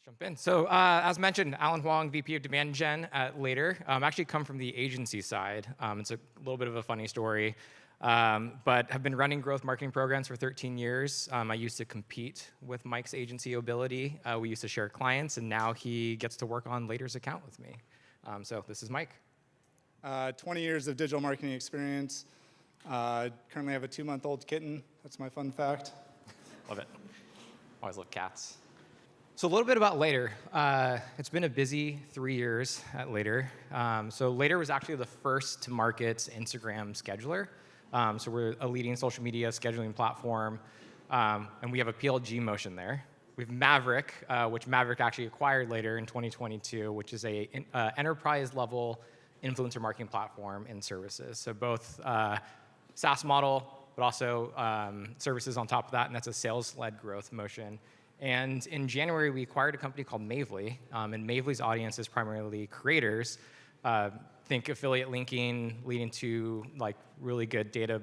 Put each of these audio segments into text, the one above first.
Jump in. So as mentioned, Alan Hwang, VP of Demand Gen at Later. Actually come from the agency side. It's a little bit of a funny story, but have been running growth marketing programs for 13 years. I used to compete with Mike's agency Ability. We used to share clients, and now he gets to work on Later's account with me. So this is Mike. 20 years of digital marketing experience. Currently have a 2-month-old kitten. That's my fun fact. Love it. Always love cats. So a little bit about Later. It's been a busy 3 years at Later. So Later was actually the first to market Instagram scheduler. So we're a leading social media scheduling platform, and we have a PLG motion there. We have Maverick, which Maverick actually acquired later in 2022, which is a enterprise-level influencer marketing platform and services. So both SaaS model, but also services on top of that, and that's a sales-led growth motion. And in January, we acquired a company called Mavely, and Mavely's audience is primarily creators. Think affiliate linking, leading to like really good data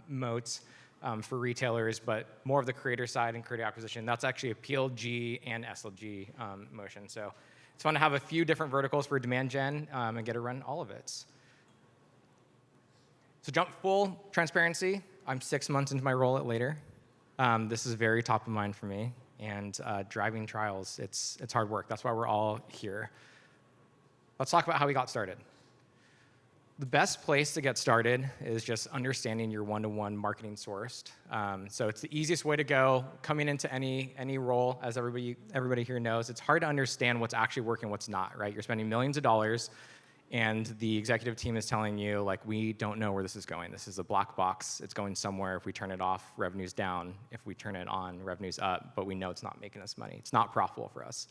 moats for retailers, but more of the creator side and creator acquisition. That's actually a PLG and SLG motion. So it's fun to have a few different verticals for demand gen and get to run all of it. So jump full transparency. I'm 6 months into my role at Later. This is very top of mind for me. And driving trials, it's hard work. That's why we're all here. Let's talk about how we got started. The best place to get started is just understanding your one-to-one marketing sourced. So it's the easiest way to go. Coming into any role, as everybody here knows, it's hard to understand what's actually working, what's not, right? You're spending millions of dollars, and the executive team is telling you, like, we don't know where this is going. This is a black box. It's going somewhere. If we turn it off, revenue's down. If we turn it on, revenue's up, but we know it's not making us money. It's not profitable for us.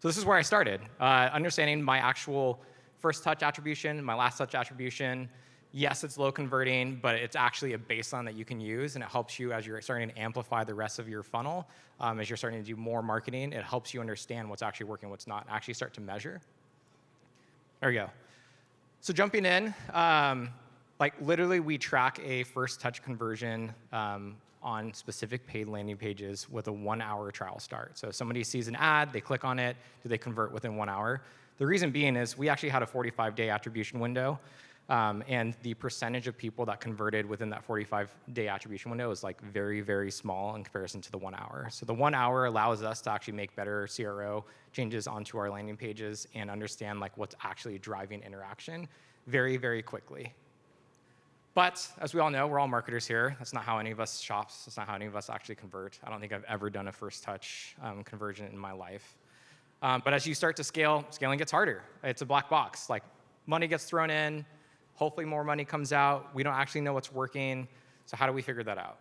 So this is where I started, understanding my actual first touch attribution, my last touch attribution. Yes, it's low converting, but it's actually a baseline that you can use, and it helps you as you're starting to amplify the rest of your funnel. As you're starting to do more marketing, it helps you understand what's actually working, what's not, and actually start to measure. There we go. So jumping in, like literally we track a first touch conversion on specific paid landing pages with a 1-hour trial start. So if somebody sees an ad, they click on it, do they convert within 1 hour? The reason being is we actually had a 45-day attribution window, and the percentage of people that converted within that 45-day attribution window is like very, very small in comparison to the 1 hour. So the 1 hour allows us to actually make better CRO changes onto our landing pages and understand like what's actually driving interaction very, very quickly. But as we all know, we're all marketers here. That's not how any of us shops. That's not how any of us actually convert. I don't think I've ever done a first touch conversion in my life. But as you start to scale, scaling gets harder. It's a black box. Like money gets thrown in, hopefully more money comes out. We don't actually know what's working. So how do we figure that out?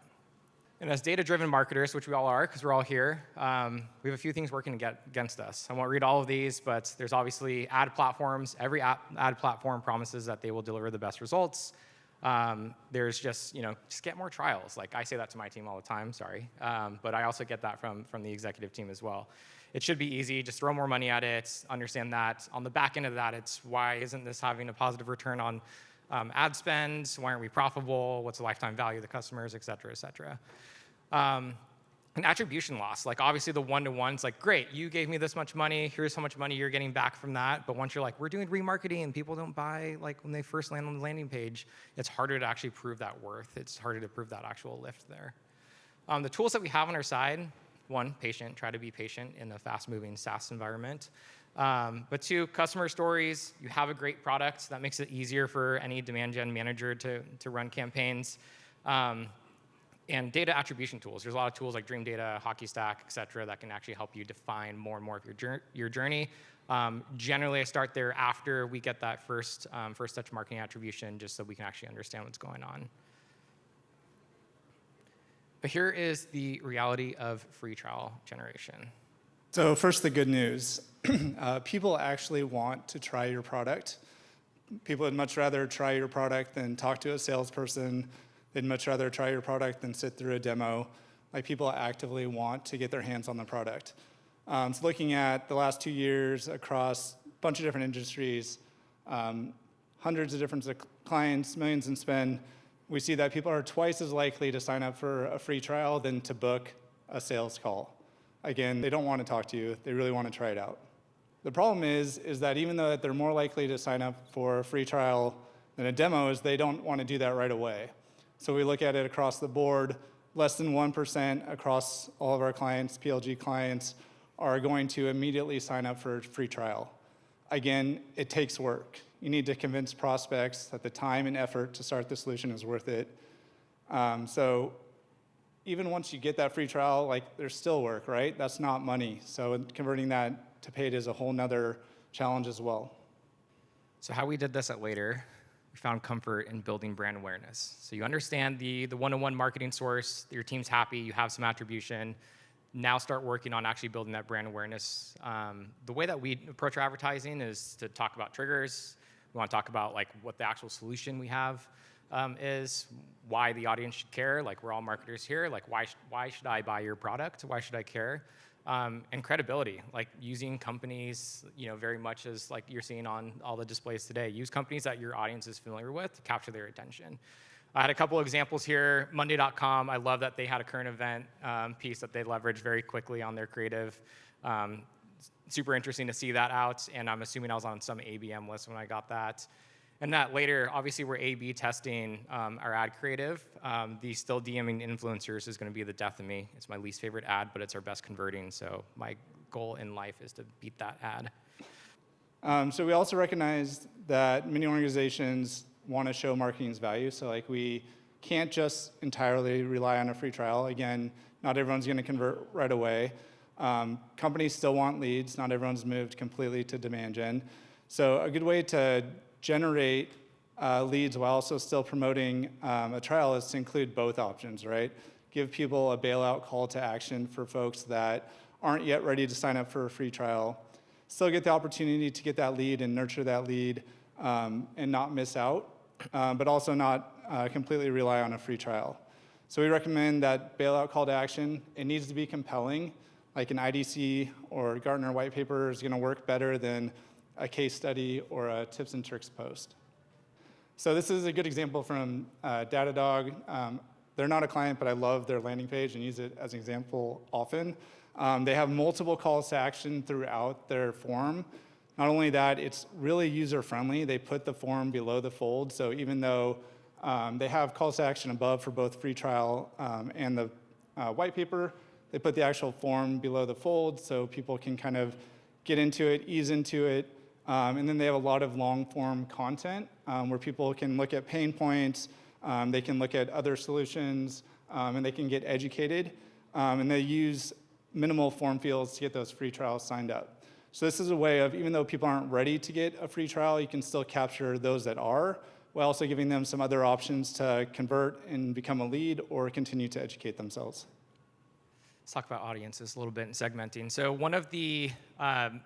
And as data-driven marketers, which we all are because we're all here, we have a few things working against us. I won't read all of these, but there's obviously ad platforms. Every ad platform promises that they will deliver the best results. There's just get more trials. Like I say that to my team all the time, sorry. But I also get that from the executive team as well. It should be easy, just throw more money at it, understand that. On the back end of that, it's why isn't this having a positive return on ad spend? Why aren't we profitable? What's the lifetime value of the customers, et cetera, et cetera. And attribution loss, like obviously the one-to-one's like, great, you gave me this much money, here's how much money you're getting back from that. But once you're like, we're doing remarketing and people don't buy like when they first land on the landing page, it's harder to actually prove that worth. It's harder to prove that actual lift there. The tools that we have on our side, one, patient, try to be patient in a fast-moving SaaS environment. But two, customer stories. You have a great product that makes it easier for any demand gen manager to run campaigns. And data attribution tools. There's a lot of tools like Dream Data, Hockey Stack, et cetera, that can actually help you define more and more of your journey. Generally, I start there after we get that first touch marketing attribution, just so we can actually understand what's going on. But here is the reality of free trial generation. So first, the good news. People actually want to try your product. People would much rather try your product than talk to a salesperson. They'd much rather try your product than sit through a demo. Like people actively want to get their hands on the product. So looking at the last 2 years across a bunch of different industries, hundreds of different clients, millions in spend, we see that people are twice as likely to sign up for a free trial than to book a sales call. Again, they don't want to talk to you. They really want to try it out. The problem is that even though they're more likely to sign up for a free trial than a demo, is they don't want to do that right away. So we look at it across the board. Less than 1% across all of our clients, PLG clients, are going to immediately sign up for a free trial. Again, it takes work. You need to convince prospects that the time and effort to start the solution is worth it. So even once you get that free trial, like, there's still work, right? That's not money. So converting that to paid is a whole nother challenge as well. So how we did this at Later, we found comfort in building brand awareness. So you understand the one-on-one marketing source, your team's happy, you have some attribution. Now start working on actually building that brand awareness. The way that we approach our advertising is to talk about triggers. We want to talk about like what the actual solution we have is, why the audience should care. Like, we're all marketers here. Like, why should I buy your product? Why should I care? And credibility, like using companies, very much as like you're seeing on all the displays today. Use companies that your audience is familiar with to capture their attention. I had a couple examples here. Monday.com, I love that they had a current event piece that they leveraged very quickly on their creative. Super interesting to see that out, and I'm assuming I was on some ABM list when I got that. And that Later, obviously, we're A/B testing our ad creative. The still DMing influencers is going to be the death of me. It's my least favorite ad, but it's our best converting. So my goal in life is to beat that ad. So we also recognize that many organizations want to show marketing's value. So like, we can't just entirely rely on a free trial. Again, not everyone's going to convert right away. Companies still want leads. Not everyone's moved completely to demand gen. So a good way to generate leads while also still promoting a trial is to include both options, right? Give people a bailout call to action for folks that aren't yet ready to sign up for a free trial. Still get the opportunity to get that lead and nurture that lead and not miss out, but also not completely rely on a free trial. So we recommend that bailout call to action. It needs to be compelling. Like an IDC or Gartner white paper is going to work better than a case study or a tips and tricks post. So this is a good example from Datadog. They're not a client, but I love their landing page and use it as an example often. They have multiple calls to action throughout their form. Not only that, it's really user-friendly. They put the form below the fold, so even though they have calls to action above for both free trial and the white paper, they put the actual form below the fold so people can kind of get into it, ease into it. And then they have a lot of long-form content where people can look at pain points, they can look at other solutions, and they can get educated. And they use minimal form fields to get those free trials signed up. So this is a way of, even though people aren't ready to get a free trial, you can still capture those that are, while also giving them some other options to convert and become a lead or continue to educate themselves. Let's talk about audiences a little bit and segmenting. So one of the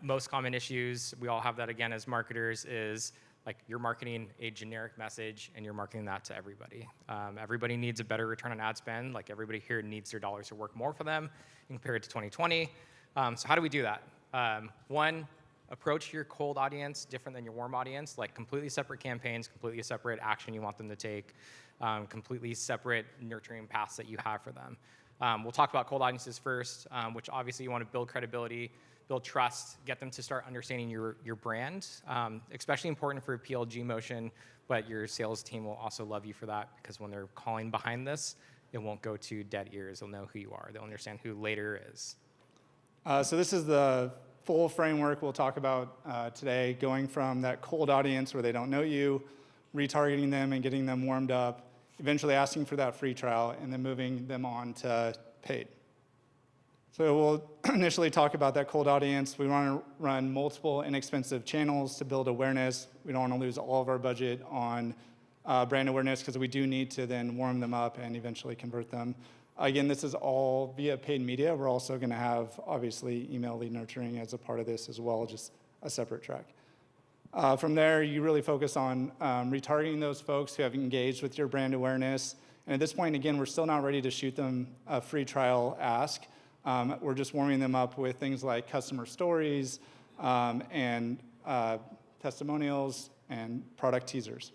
most common issues, we all have that again as marketers, is like you're marketing a generic message and you're marketing that to everybody. Everybody needs a better return on ad spend. Like, everybody here needs their dollars to work more for them compared to 2020. So how do we do that? One, approach your cold audience different than your warm audience, like completely separate campaigns, completely separate action you want them to take, completely separate nurturing paths that you have for them. We'll talk about cold audiences first, which obviously you want to build credibility, build trust, get them to start understanding your brand, especially important for a PLG motion, but your sales team will also love you for that, because when they're calling behind this, it won't go to dead ears. They'll know who you are. They'll understand who Later is. So this is the full framework we'll talk about today, going from that cold audience where they don't know you, retargeting them and getting them warmed up, eventually asking for that free trial, and then moving them on to paid. So we'll initially talk about that cold audience. We want to run multiple inexpensive channels to build awareness. We don't want to lose all of our budget on brand awareness, because we do need to then warm them up and eventually convert them. Again, this is all via paid media. We're also going to have, obviously, email lead nurturing as a part of this as well, just a separate track. From there, you really focus on retargeting those folks who have engaged with your brand awareness. And at this point, again, we're still not ready to shoot them a free trial ask. We're just warming them up with things like customer stories and testimonials and product teasers.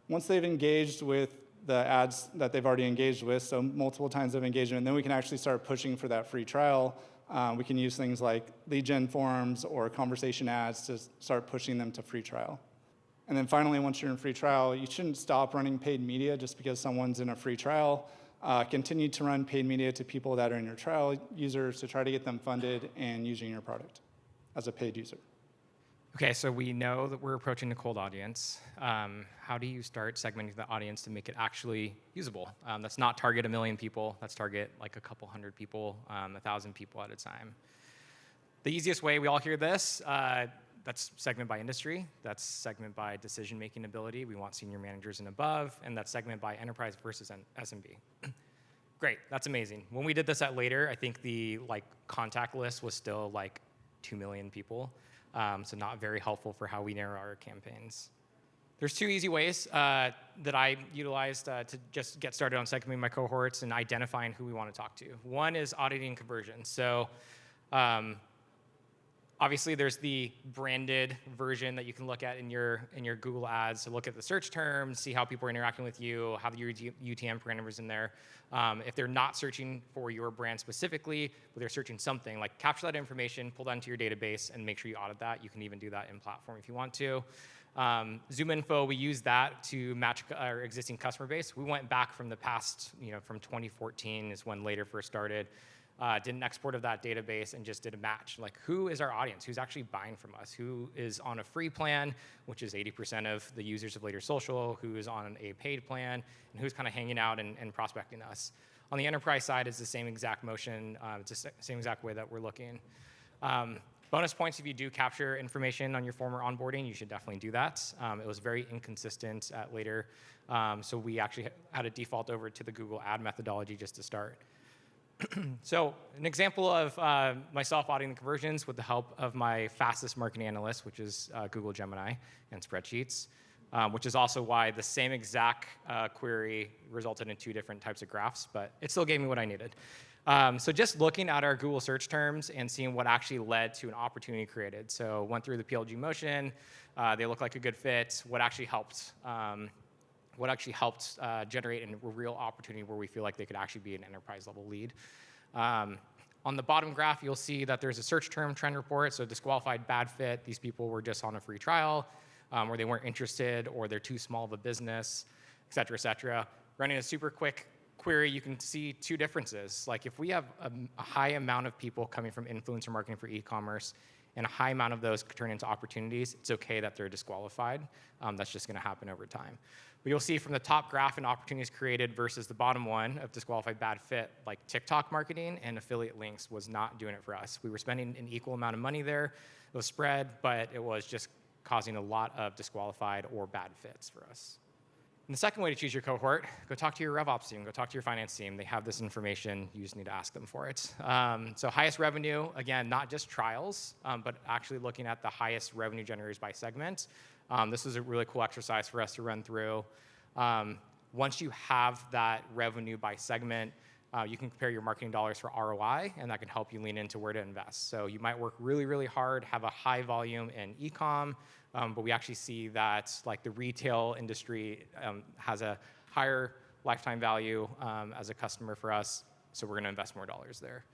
Once they've engaged with the ads that they've already engaged with, so multiple times of engagement, then we can actually start pushing for that free trial We can use things like lead gen forms or conversation ads to start pushing them to free trial. And then finally, once you're in free trial, you shouldn't stop running paid media just because someone's in a free trial. Continue to run paid media to people that are in your trial users to try to get them funded and using your product as a paid user. Okay, so we know that we're approaching a cold audience. How do you start segmenting the audience to make it actually usable? That's not target 1 million people. That's target like a couple hundred people, 1,000 people at a time. The easiest way, we all hear this, that's segment by industry. That's segment by decision-making ability. We want senior managers and above, and that's segment by enterprise versus SMB. Great, that's amazing. When we did this at Later, I think the contact list was still like 2 million people. So not very helpful for how we narrow our campaigns. There's 2 easy ways that I utilized to just get started on segmenting my cohorts and identifying who we want to talk to. One is auditing conversions. So obviously there's the branded version that you can look at in your Google ads to look at the search terms, see how people are interacting with you, have your UTM parameters in there. If they're not searching for your brand specifically, but they're searching something, like capture that information, pull that into your database, and make sure you audit that. You can even do that in platform if you want to. Zoom Info, we use that to match our existing customer base. We went back from the past, from 2014 is when Later first started. Did an export of that database and just did a match. Like, who is our audience? Who's actually buying from us? Who is on a free plan, which is 80% of the users of Later Social? Who is on a paid plan? And who's kind of hanging out and prospecting us? On the enterprise side, it's the same exact motion. It's the same exact way that we're looking. Bonus points if you do capture information on your former onboarding, you should definitely do that. It was very inconsistent at Later. So we actually had a default over to the Google ad methodology just to start. So an example of myself auditing the conversions with the help of my fastest marketing analyst, which is Google Gemini and spreadsheets, which is also why the same exact query resulted in 2 different types of graphs, but it still gave me what I needed. So just looking at our Google search terms and seeing what actually led to an opportunity created. So went through the PLG motion, they look like a good fit, what actually helped generate a real opportunity where we feel like they could actually be an enterprise level lead. On the bottom graph, you'll see that there's a search term trend report, so disqualified bad fit. These people were just on a free trial, or they weren't interested, or they're too small of a business, et cetera, et cetera. Running a super quick query, you can see 2 differences. Like if we have a high amount of people coming from influencer marketing for e-commerce, and a high amount of those turn into opportunities, it's okay that they're disqualified. That's just gonna happen over time. But you'll see from the top graph in opportunities created versus the bottom one of disqualified bad fit, like TikTok marketing and affiliate links was not doing it for us. We were spending an equal amount of money there. It was spread, but it was just causing a lot of disqualified or bad fits for us. And the second way to choose your cohort, go talk to your RevOps team, go talk to your finance team. They have this information. You just need to ask them for it. So highest revenue, again, not just trials, but actually looking at the highest revenue generators by segment. This was a really cool exercise for us to run through. Once you have that revenue by segment, you can compare your marketing dollars for ROI, and that can help you lean into where to invest. So you might work really, really hard, have a high volume in e-com, but we actually see that like the retail industry has a higher lifetime value as a customer for us, so we're gonna invest more dollars there.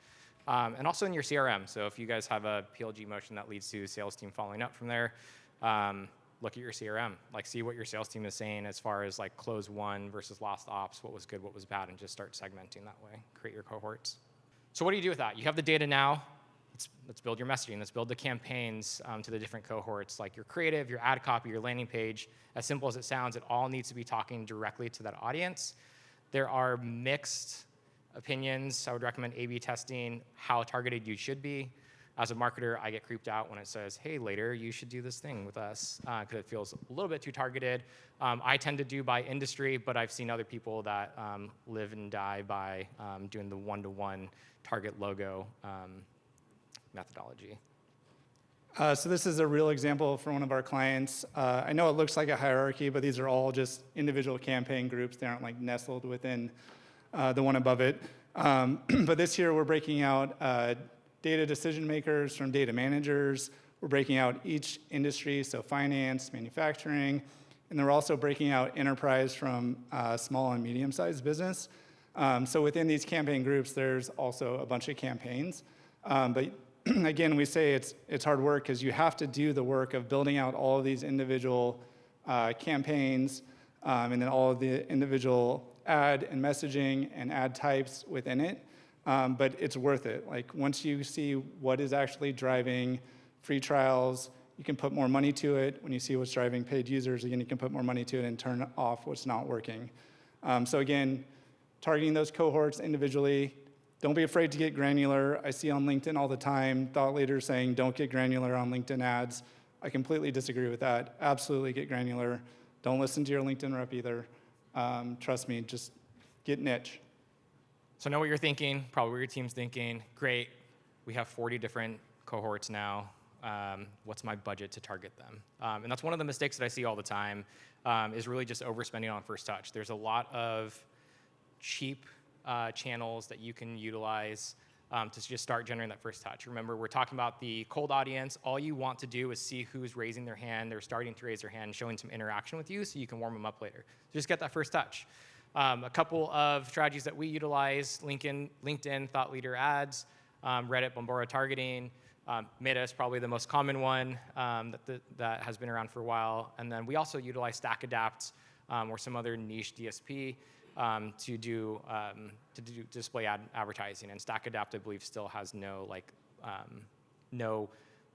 And also in your CRM, so if you guys have a PLG motion that leads to sales team following up from there, look at your CRM, like see what your sales team is saying as far as like close one versus lost ops, what was good, what was bad, and just start segmenting that way, create your cohorts. So what do you do with that? You have the data now, let's build your messaging, let's build the campaigns to the different cohorts, like your creative, your ad copy, your landing page. As simple as it sounds, it all needs to be talking directly to that audience. There are mixed opinions. I would recommend A/B testing how targeted you should be. As a marketer, I get creeped out when it says, hey, Later, you should do this thing with us, because it feels a little bit too targeted. I tend to do by industry, but I've seen other people that live and die by doing the one-to-one target logo methodology. So this is a real example for one of our clients. I know it looks like a hierarchy, but these are all just individual campaign groups. They aren't like nestled within the one above it. But this year, we're breaking out data decision makers from data managers. We're breaking out each industry, so finance, manufacturing, and they're also breaking out enterprise from small and medium-sized business. So within these campaign groups, there's also a bunch of campaigns. But again, we say it's hard work because you have to do the work of building out all of these individual campaigns and then all of the individual ad and messaging and ad types within it. But it's worth it. Like once you see what is actually driving free trials, you can put more money to it. When you see what's driving paid users, again, you can put more money to it and turn off what's not working. So again, targeting those cohorts individually. Don't be afraid to get granular. I see on LinkedIn all the time thought leaders saying don't get granular on LinkedIn ads. I completely disagree with that. Absolutely get granular. Don't listen to your LinkedIn rep either. Trust me, just get niche. So know what you're thinking, probably what your team's thinking. Great, we have 40 different cohorts now. What's my budget to target them? And that's one of the mistakes that I see all the time is really just overspending on first touch. There's a lot of cheap channels that you can utilize to just start generating that first touch. Remember, we're talking about the cold audience. All you want to do is see who's raising their hand. They're starting to raise their hand, showing some interaction with you so you can warm them up later. So just get that first touch. A couple of strategies that we utilize, LinkedIn thought leader ads, Reddit Bombora targeting, Meta is probably the most common one that has been around for a while. And then we also utilize StackAdapt or some other niche DSP to do display advertising. And StackAdapt, I believe, still has no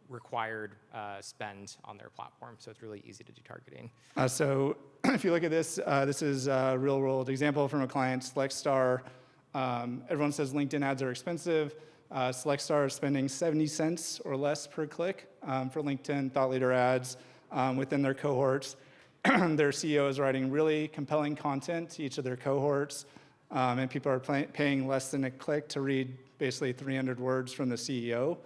required spend on their platform, so it's really easy to do targeting. So if you look at this, this is a real-world example from a client, SelectStar. Everyone says LinkedIn ads are expensive. SelectStar is spending 70 cents or less per click for LinkedIn thought leader ads within their cohorts. Their CEO is writing really compelling content to each of their cohorts, and people are paying less than a click to read basically 300 words from the CEO.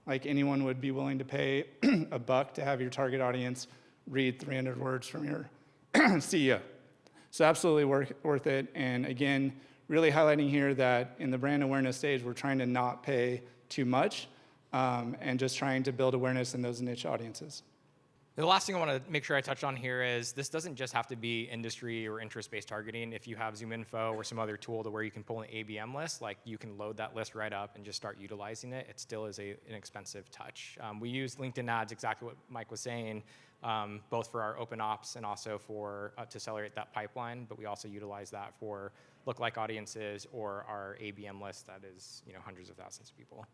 Like anyone would be willing to pay $1 to have your target audience read 300 words from your CEO. So absolutely worth it. And again, really highlighting here that in the brand awareness stage, we're trying to not pay too much and just trying to build awareness in those niche audiences. The last thing I want to make sure I touch on here is this doesn't just have to be industry or interest-based targeting. If you have ZoomInfo or some other tool to where you can pull an ABM list, like you can load that list right up and just start utilizing it. It still is an expensive touch. We use LinkedIn ads, exactly what Mike was saying, both for our open ops and also for to accelerate that pipeline. But we also utilize that for lookalike audiences or our ABM list that is hundreds of thousands of people.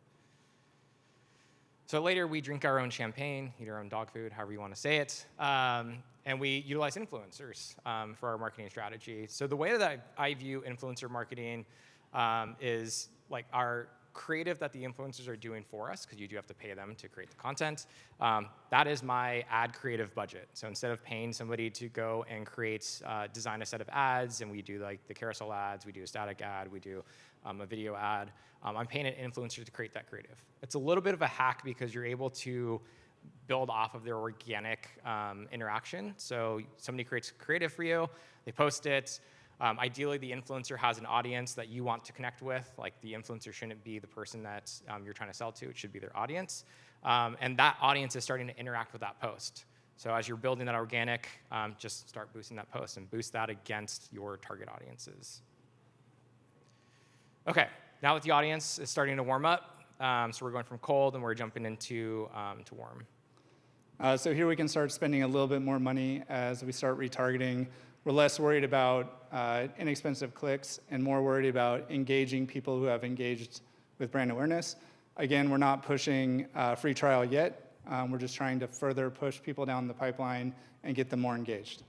So later, we drink our own champagne, eat our own dog food, however you want to say it, and we utilize influencers for our marketing strategy. So the way that I view influencer marketing is like our creative that the influencers are doing for us, because you do have to pay them to create the content. That is my ad creative budget. So instead of paying somebody to go and design a set of ads, and we do like the carousel ads, we do a static ad, we do a video ad, I'm paying an influencer to create that creative. It's a little bit of a hack because you're able to build off of their organic interaction. So somebody creates creative for you, they post it. Ideally, the influencer has an audience that you want to connect with. Like the influencer shouldn't be the person that you're trying to sell to. It should be their audience. And that audience is starting to interact with that post. So as you're building that organic, just start boosting that post and boost that against your target audiences. Okay, now that the audience is starting to warm up, so we're going from cold and we're jumping into to warm. So here we can start spending a little bit more money as we start retargeting. We're less worried about inexpensive clicks and more worried about engaging people who have engaged with brand awareness. Again, we're not pushing free trial yet. We're just trying to further push people down the pipeline and get them more engaged.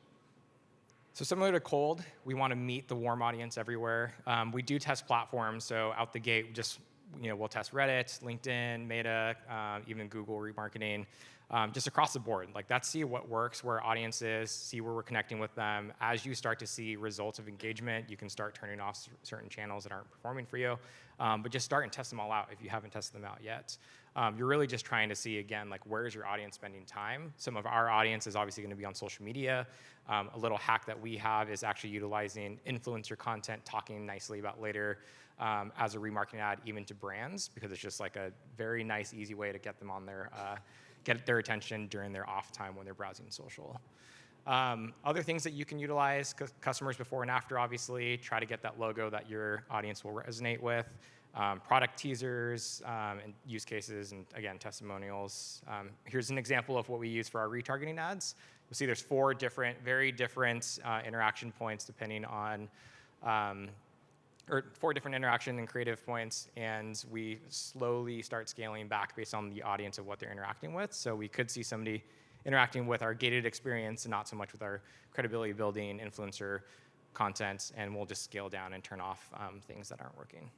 So similar to cold, we want to meet the warm audience everywhere. We do test platforms, so out the gate, we'll test Reddit, LinkedIn, Meta, even Google remarketing, just across the board. Like that's see what works, where our audience is, see where we're connecting with them. As you start to see results of engagement, you can start turning off certain channels that aren't performing for you. But just start and test them all out if you haven't tested them out yet. You're really just trying to see, again, like where is your audience spending time? Some of our audience is obviously going to be on social media. A little hack that we have is actually utilizing influencer content, talking nicely about later as a remarketing ad, even to brands, because it's just like a very nice, easy way to get them on their, get their attention during their off time when they're browsing social. Other things that you can utilize, customers before and after, obviously, try to get that logo that your audience will resonate with. product teasers, and use cases, and again, testimonials. Here's an example of what we use for our retargeting ads. You'll see there's very different interaction points depending on, or 4 different interaction and creative points, and we slowly start scaling back based on the audience of what they're interacting with. So we could see somebody interacting with our gated experience and not so much with our credibility building influencer content, and we'll just scale down and turn off things that aren't working.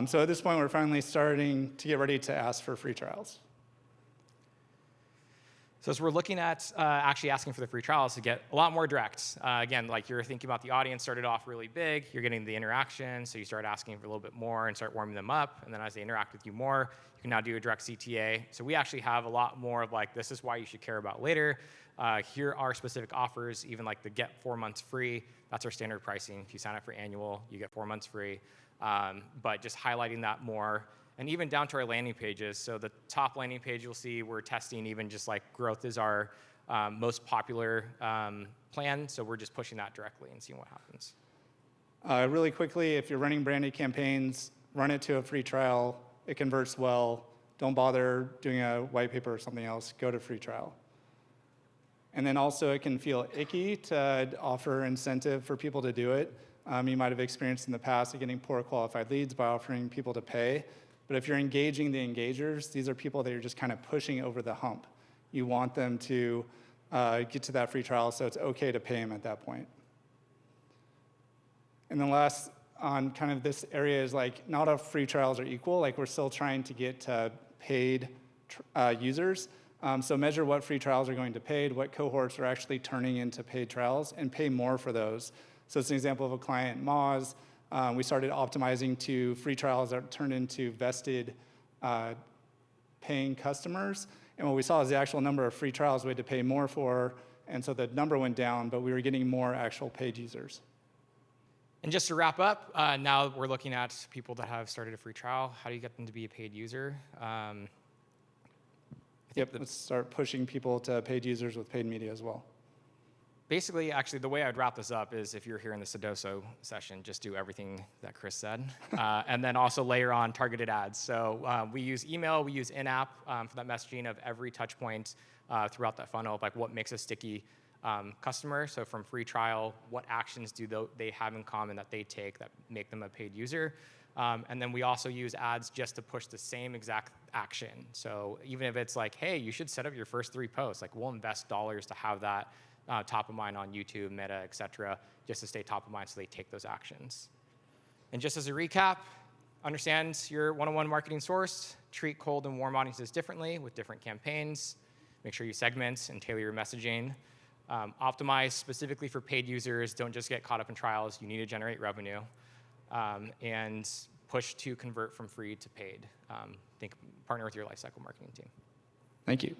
So at this point, we're finally starting to get ready to ask for free trials. So as we're looking at actually asking for the free trials to get a lot more direct. Again, like you're thinking about the audience started off really big, you're getting the interaction, so you start asking for a little bit more and start warming them up, and then as they interact with you more, you can now do a direct CTA. So we actually have a lot more of like, this is why you should care about later. Here are specific offers, even like the get 4 months free. That's our standard pricing. If you sign up for annual, you get 4 months free. But just highlighting that more, and even down to our landing pages. So the top landing page you'll see, we're testing even just like growth is our most popular plan. So we're just pushing that directly and seeing what happens. Really quickly, if you're running branded campaigns, run it to a free trial. It converts well. Don't bother doing a white paper or something else. Go to free trial. And then also it can feel icky to offer incentive for people to do it. You might have experienced in the past of getting poor qualified leads by offering people to pay. But if you're engaging the engagers, these are people that you're just kind of pushing over the hump. You want them to get to that free trial, so it's okay to pay them at that point. And then last on kind of this area is like, not all free trials are equal. Like we're still trying to get to paid users. So measure what free trials are going to paid, what cohorts are actually turning into paid trials, and pay more for those. So it's an example of a client, Moz. We started optimizing to free trials that turned into vested paying customers. And what we saw is the actual number of free trials we had to pay more for, and so the number went down, but we were getting more actual paid users. And just to wrap up, now we're looking at people that have started a free trial. How do you get them to be a paid user? Let's start pushing people to paid users with paid media as well. Basically, actually, the way I'd wrap this up is if you're here in the Sedoso session, just do everything that Chris said. And then also layer on targeted ads. So we use email, we use in-app for that messaging of every touch point throughout that funnel of like what makes a sticky customer. So from free trial, what actions do they have in common that they take that make them a paid user? And then we also use ads just to push the same exact action. So even if it's like, hey, you should set up your first 3 posts, like we'll invest dollars to have that top of mind on YouTube, Meta, et cetera, just to stay top of mind so they take those actions. And just as a recap, understand your one-on-one marketing source, treat cold and warm audiences differently with different campaigns, make sure you segment and tailor your messaging, optimize specifically for paid users, don't just get caught up in trials, you need to generate revenue, and push to convert from free to paid. Partner with your lifecycle marketing team. Thank you.